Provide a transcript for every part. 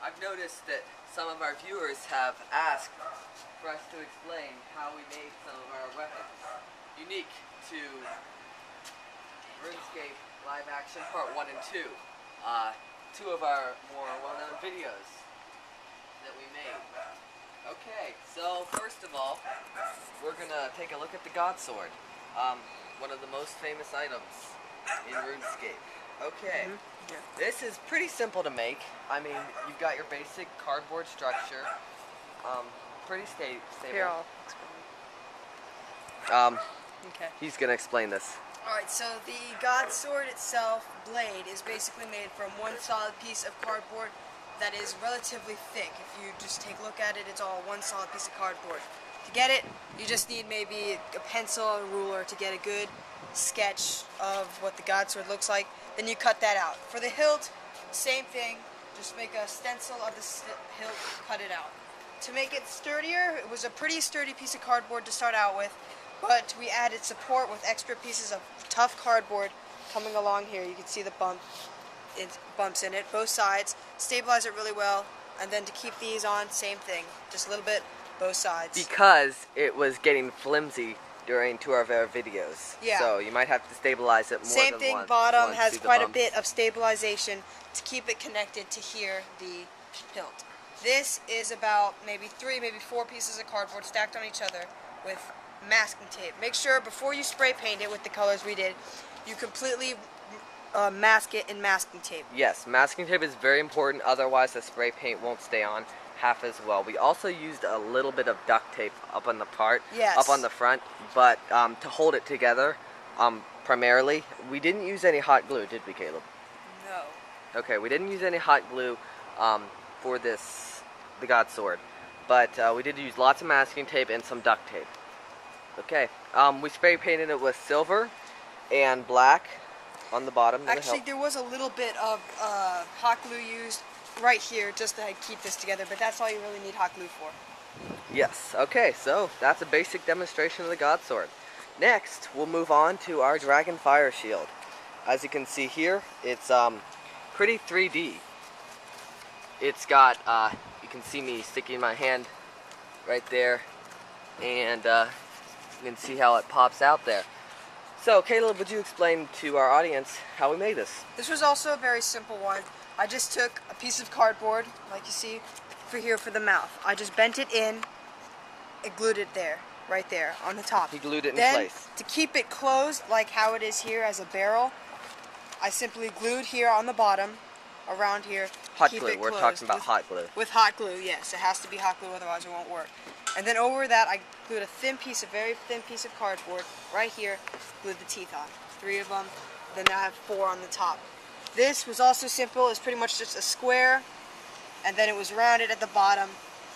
I've noticed that some of our viewers have asked for us to explain how we made some of our weapons unique to Runescape Live Action Part 1 and 2. Two of our more well-known videos that we made. Okay, so first of all, we're gonna take a look at the God Sword. One of the most famous items in Runescape. Okay, This is pretty simple to make. I mean, you've got your basic cardboard structure. Pretty stable. Here, I'll explain. Okay. He's gonna explain this. Alright, so the God Sword itself, blade, is basically made from one solid piece of cardboard that is relatively thick. If you just take a look at it, it's all one solid piece of cardboard. To get it, you just need maybe a pencil, a ruler to get a good sketch of what the God Sword looks like. Then you cut that out. For the hilt, same thing. Just make a stencil of the hilt, cut it out. To make it sturdier, it was a pretty sturdy piece of cardboard to start out with, but we added support with extra pieces of tough cardboard coming along here. You can see the bumps in it, both sides. Stabilize it really well, and then to keep these on, same thing. Just a little bit, both sides. Because it was getting flimsy during two of our videos. Yeah. So you might have to stabilize it more Same than thing, once. bottom has See the quite a bumps? bit of stabilization to keep it connected to here, the hilt. This is about maybe 3, maybe 4 pieces of cardboard stacked on each other with masking tape. Make sure before you spray paint it with the colors we did, you completely mask it in masking tape. Yes, masking tape is very important, otherwise the spray paint won't stay on half as well. We also used a little bit of duct tape up on the up on the front, but to hold it together, primarily, we didn't use any hot glue, did we, Caleb? No. Okay, we didn't use any hot glue for the God Sword, but we did use lots of masking tape and some duct tape. Okay, we spray painted it with silver and black on the bottom. Actually, there was a little bit of hot glue used right here just to keep this together, but that's all you really need hot glue for. Yes, okay, so that's a basic demonstration of the God Sword. Next, we'll move on to our Dragon Fire Shield. As you can see here, it's pretty 3D. It's got, you can see me sticking my hand right there, and you can see how it pops out there. So, Caleb, would you explain to our audience how we made this? This was also a very simple one. I just took a piece of cardboard, like you see for here for the mouth. I just bent it in and glued it there, right there, on the top. He glued it in then, place. To keep it closed, like how it is here as a barrel, I simply glued here on the bottom, around here. Hot glue, we're talking about hot glue. With hot glue, yes. It has to be hot glue, otherwise it won't work. And then over that, I glued a very thin piece of cardboard right here, glued the teeth on. 3 of them, then I have 4 on the top. This was also simple. It's pretty much just a square, and then it was rounded at the bottom,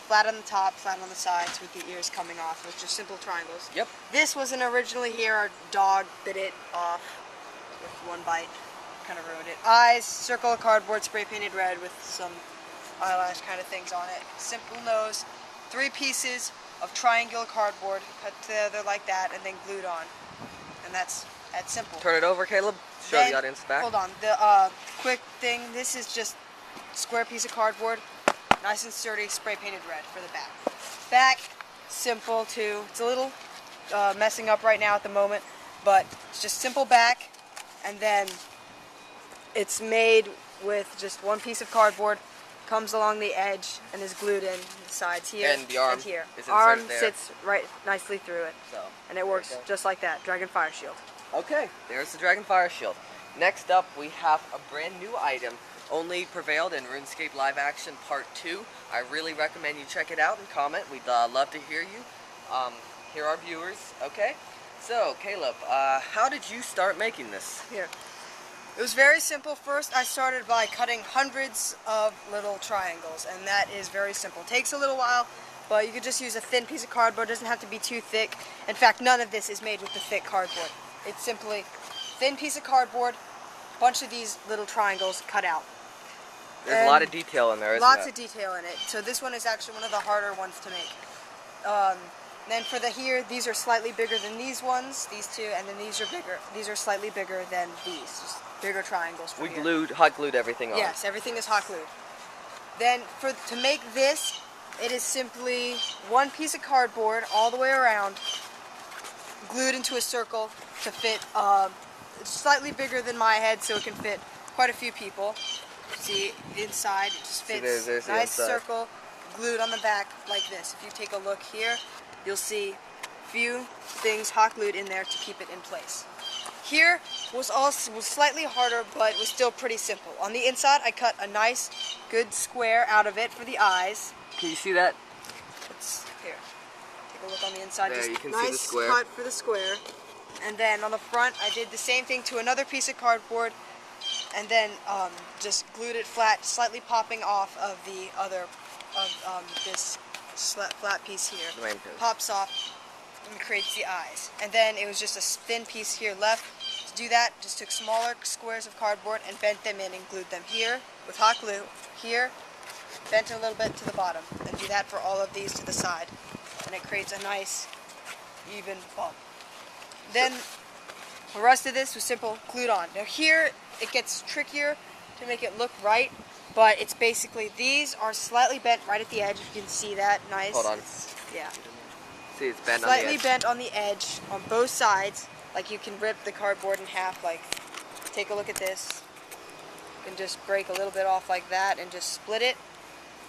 flat on the top, flat on the sides, with the ears coming off. It was just simple triangles. Yep. This wasn't originally here. Our dog bit it off with one bite. Kind of ruined it. Eyes, circle of cardboard, spray painted red with some eyelash kind of things on it. Simple nose. 3 pieces of triangular cardboard cut together like that, and then glued on. And that's simple. Turn it over, Caleb. Show the audience back. Hold on. The quick thing. This is just square piece of cardboard, nice and sturdy, spray painted red for the back. Back, simple too. It's a little messing up right now at the moment, but it's just simple back, and then it's made with just one piece of cardboard, comes along the edge, and is glued in the sides here and the arm and here. is Arm there. sits right nicely through it, So, and it works just like that. Dragon Fire Shield. Okay, there's the Dragon Fire Shield. Next up, we have a brand new item, only prevailed in Runescape Live Action Part 2. I really recommend you check it out and comment. We'd love to hear you, hear our viewers. Okay, so Caleb, how did you start making this? Here. It was very simple. First, I started by cutting hundreds of little triangles, and that is very simple. Takes a little while, but you could just use a thin piece of cardboard. It doesn't have to be too thick. In fact, none of this is made with the thick cardboard. It's simply thin piece of cardboard, bunch of these little triangles cut out. There's a lot of detail in there, isn't Lots there? of detail in it. So this one is actually one of the harder ones to make. Then for the here, these are slightly bigger than these ones, these two, and then these are bigger. These are slightly bigger than these, just bigger triangles. We hot glued everything on. Yes, everything is hot glued. Then to make this, it is simply one piece of cardboard all the way around, glued into a circle to fit slightly bigger than my head, so it can fit quite a few people. See, inside it just fits. There's nice circle glued on the back like this. If you take a look here, you'll see a few things hot glued in there to keep it in place. Here was slightly harder, but was still pretty simple. On the inside, I cut a nice, good square out of it for the eyes. Can you see that? Here, take a look on the inside. There, just you can nice see the square. cut for the square. And then on the front, I did the same thing to another piece of cardboard, and then just glued it flat, slightly popping off of the other, this flat piece here. Pops off and creates the eyes. And then it was just a thin piece here left. To do that, just took smaller squares of cardboard and bent them in and glued them here with hot glue. Here, bent a little bit to the bottom, and do that for all of these to the side. And it creates a nice, even bump. Then the rest of this was simple, glued on. Now here, it gets trickier to make it look right, but it's basically, these are slightly bent right at the edge. You can see that, nice. Hold on. Yeah. See, it's bent Slightly on the edge. bent on the edge, on both sides, like you can rip the cardboard in half, like, take a look at this. You can just break a little bit off like that and just split it.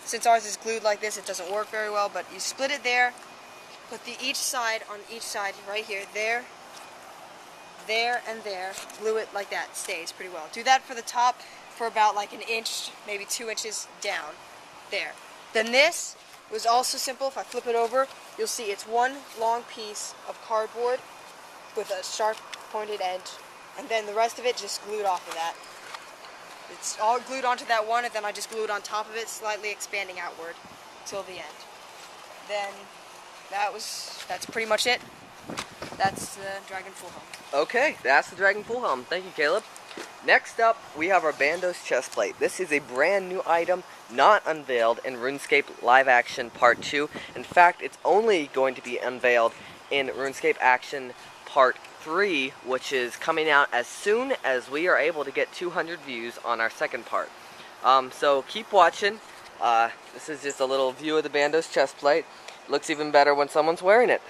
Since ours is glued like this, it doesn't work very well, but you split it there, put each side on each side right here, there, and there, glue it like that, stays pretty well. Do that for the top for about like an inch, maybe 2 inches down, there. Then this was also simple. If I flip it over, you'll see it's one long piece of cardboard with a sharp pointed edge, and then the rest of it just glued off of that. It's all glued onto that one, and then I just glued on top of it, slightly expanding outward till the end. Then that's pretty much it. That's the Dragon Full Helm. Okay, that's the Dragon Full Helm. Thank you, Caleb. Next up, we have our Bandos chest plate. This is a brand new item, not unveiled in RuneScape Live Action Part 2. In fact, it's only going to be unveiled in RuneScape Action Part 3, which is coming out as soon as we are able to get 200 views on our second part. So keep watching. This is just a little view of the Bandos chest plate. Looks even better when someone's wearing it.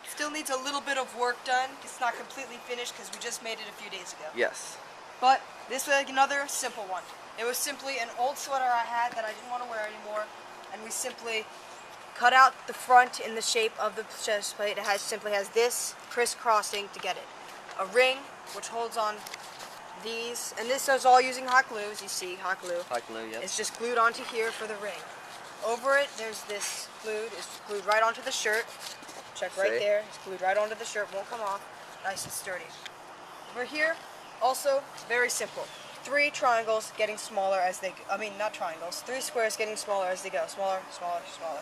Still needs a little bit of work done. It's not completely finished because we just made it a few days ago. Yes. But this was another simple one. It was simply an old sweater I had that I didn't want to wear anymore, and we simply cut out the front in the shape of the chest plate. It simply has this crisscrossing to get it. A ring, which holds on these, and this is all using hot glue, as you see, hot glue. Hot glue, yes. It's just glued onto here for the ring. Over it, there's this glued. It's glued right onto the shirt. Check right there. It's glued right onto the shirt. Won't come off. Nice and sturdy. Over here, also very simple. 3 triangles getting smaller as they. Not triangles. 3 squares getting smaller as they go. Smaller, smaller, smaller.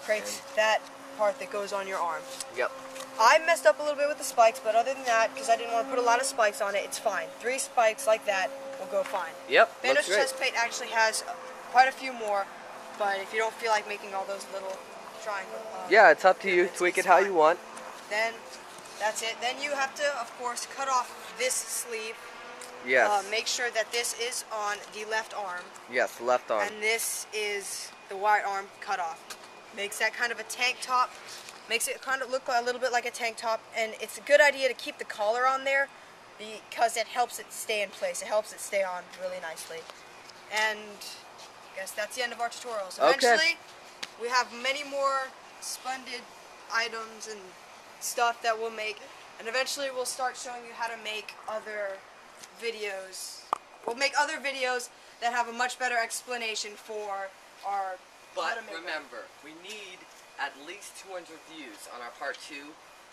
Creates that part that goes on your arm. Yep. I messed up a little bit with the spikes, but other than that, because I didn't want to put a lot of spikes on it, it's fine. 3 spikes like that will go fine. Yep. Bandos chest plate actually has quite a few more, but if you don't feel like making all those little triangles, yeah, it's up to you. Tweak it how you want. Then that's it. Then you have to, of course, cut off this sleeve. Yes. Make sure that this is on the left arm. Yes, left arm. And this is the right arm cut off. Makes that kind of a tank top. Makes it kind of look a little bit like a tank top, and it's a good idea to keep the collar on there because it helps it stay in place. It helps it stay on really nicely. And I guess that's the end of our tutorials. Eventually, we have many more splendid items and stuff that we'll make, and eventually we'll start showing you how to make other videos. We'll make other videos that have a much better explanation for our. But remember, we need at least 200 views on our Part 2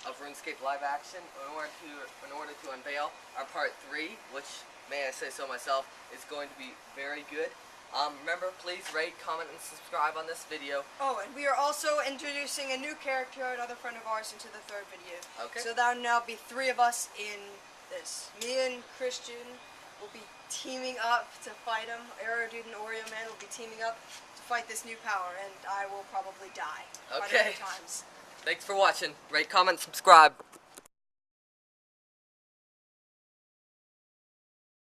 of RuneScape Live Action in order to unveil our Part 3, which, may I say so myself, is going to be very good. Remember, please rate, comment, and subscribe on this video. Oh, and we are also introducing a new character, another friend of ours, into the 3rd video. Okay. So there will now be 3 of us in this. Me and Christian will be teaming up to fight him. Aerodude and Oreo Man will be teaming up to fight this new power, and I will probably die quite a few times. Thanks for watching. Rate, comment, subscribe.